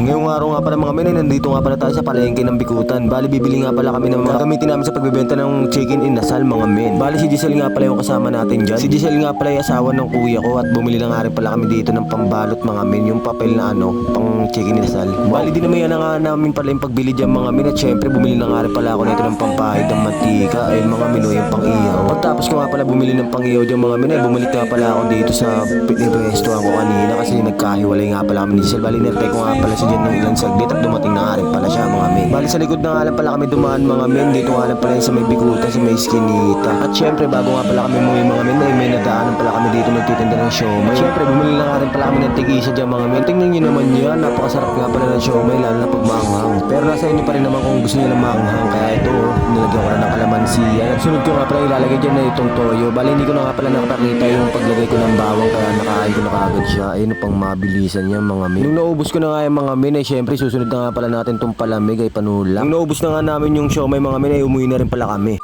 Ngayong araw nga pala mga men, ay nandito nga pala tayo sa palengke ng Bikutan. Bali bibili nga pala kami ng mga gagamitin namin sa pagbebenta ng chicken inasal mga men. Bali si Giselle nga pala yung kasama natin dyan. Si Giselle nga pala yung asawa ng kuya ko at bumili na nga rin pala kami dito ng pambalot mga men, yung papel na pang chicken inasal. Bali din naman yan na nga namin pala yung pagbili dyan mga men, at syempre bumili na nga rin pala ako nito ng pampahid ng mantika ay mga menu yung pang ihaw. Pagtapos ko nga pala bumili ng pang ihaw dyan mga men, ay bumalik nga pala ako dito sa pwestuhan ko kanina kasi nagkahiwalay nga pala kami ni Giselle. Bali nirtay ko nga pala si Jen ng ilang saglit at dumating na nga rin pala siya mga men. Bali sa likod na nga lang pala kami dumaan mga men, dito nga lang pala yun sa may Bikutan, sa may Skinita. At syempre bago nga pala kami umuwi mga men, ay may nadaanan pala kami dito nagtitinda ng siomay. Syempre bumili na nga rin pala kami ng tig-isa dyan mga men. Tingnan nyo naman yan, napakasarap nga pala ng siomay lalo na pag maanghang. Pero nasa inyo pa rin naman kung gusto nyo na maanghang, kaya ito nilagyan ko na ng kalamansi. At sunod ko nga pala ilalagay dyan na itong toyo. Bali hindi ko na nga pala nakapakita yung paglagay ko ng bawang, kaya nakain ko na kaagad siya. Ayun pang mabilisan niya mga men. Nung naubos ko na nga yung mga men ay syempre susunod na nga pala natin tong palamig ay panulang. Nung naubos na nga namin yung siomay mga men ay umuwi na rin pala kami.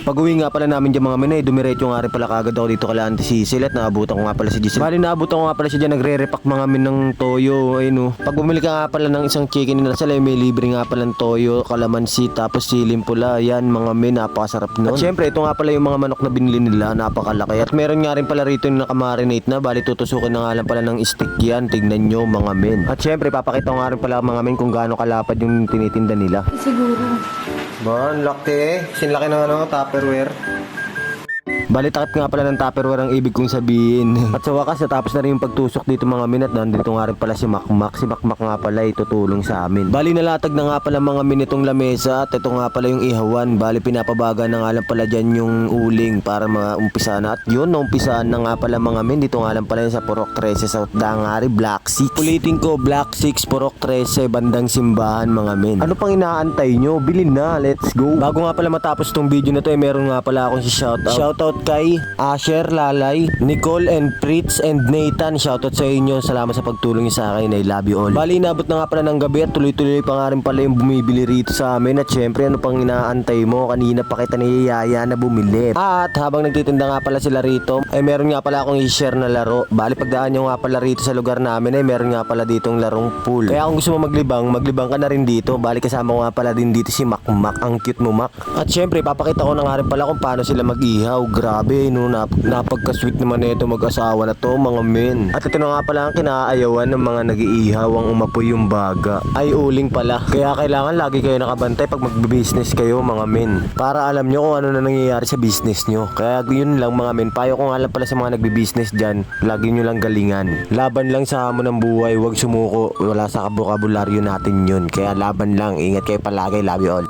Pag-uwi nga pala namin dyan mga men ay dumiretso nga rin pala kagad ako dito kala Auntie Cecil at naabutan ko nga pala si Giselle. Bali naabutan ko nga pala siya dyan nagre-repack mga men ng toyo. Ayun pag bumili ka nga pala ng isang chicken inasal ay may libre nga pala ng toyo, kalamansi, tapos silim pula. Yan mga men, napakasarap nun. At syempre ito nga pala yung mga manok na binili nila, napakalaki. At meron nga rin pala rito yung nakamarinate na. Bali tutusukin na nga lang pala ng stick yan, tignan nyo mga men. At syempre papakita ko nga rin pala mga men kung gaano kalapad yung tinitinda nila. Siguro. Ba, laki. Sinlaki ng Tupperware. Bali takip nga pala ng Tupperware ang ibig kong sabihin. At sa wakas natapos na rin yung pagtusok dito mga men, at nandito nga rin pala si Makmak. Si Makmak nga pala ay tutulong sa amin. Bali nalatag na nga pala mga men itong lamesa, at ito nga pala yung ihawan. Bali pinapabaga na nga lang pala dyan yung uling para maumpisa na. At yun, naumpisaan na nga pala mga men. Dito nga lang pala yun sa Purok 13 South Dangari, Block 6. Ulitin ko, Block 6, Purok 13, bandang simbahan mga men. Ano pang inaantay nyo? Bilhin na, let's go. Bago nga pala matapos tong video na to, meron nga pala akong si shoutout kay Asher, Lalay, Nicole and Fritz and Nathan. Shoutout sa inyo, salamat sa pagtulong niyo sa akin, I love you all. Bali inabot na nga pala ng gabi at tuloy-tuloy pa nga rin pala yung bumibili rito sa amin. At syempre ano pang inaantay mo, kanina pa kita niyayaya na bumili. At habang nagtitinda nga pala sila rito ay meron nga pala akong i-share na laro. Bali pagdaan nyo nga pala rito sa lugar namin ay meron nga pala ditong larong pool. Kaya kung gusto mo maglibang ka na rin dito. Bali kasama ko nga pala din dito si Makmak, ang cute mo Mak. At syempre papakita ko na nga rin pala kung paano sila mag-ihaw. Grabe no, napagka-sweet naman nito mag-asawa na to mga men. At ito na nga pala ang kinaayawan ng mga nag-iihaw, ang umapoy yung baga. Ay uling pala. Kaya kailangan lagi kayo nakabantay pag magbe-business kayo mga men, para alam nyo kung ano na nangyayari sa business nyo. Kaya yun lang mga men, payo ko nga lang pala sa mga nagbe-business dyan, lagi nyo lang galingan. Laban lang sa hamon ng buhay, huwag sumuko. Wala sa kabukabularyo natin yun. Kaya laban lang, ingat kayo palagi, love you all.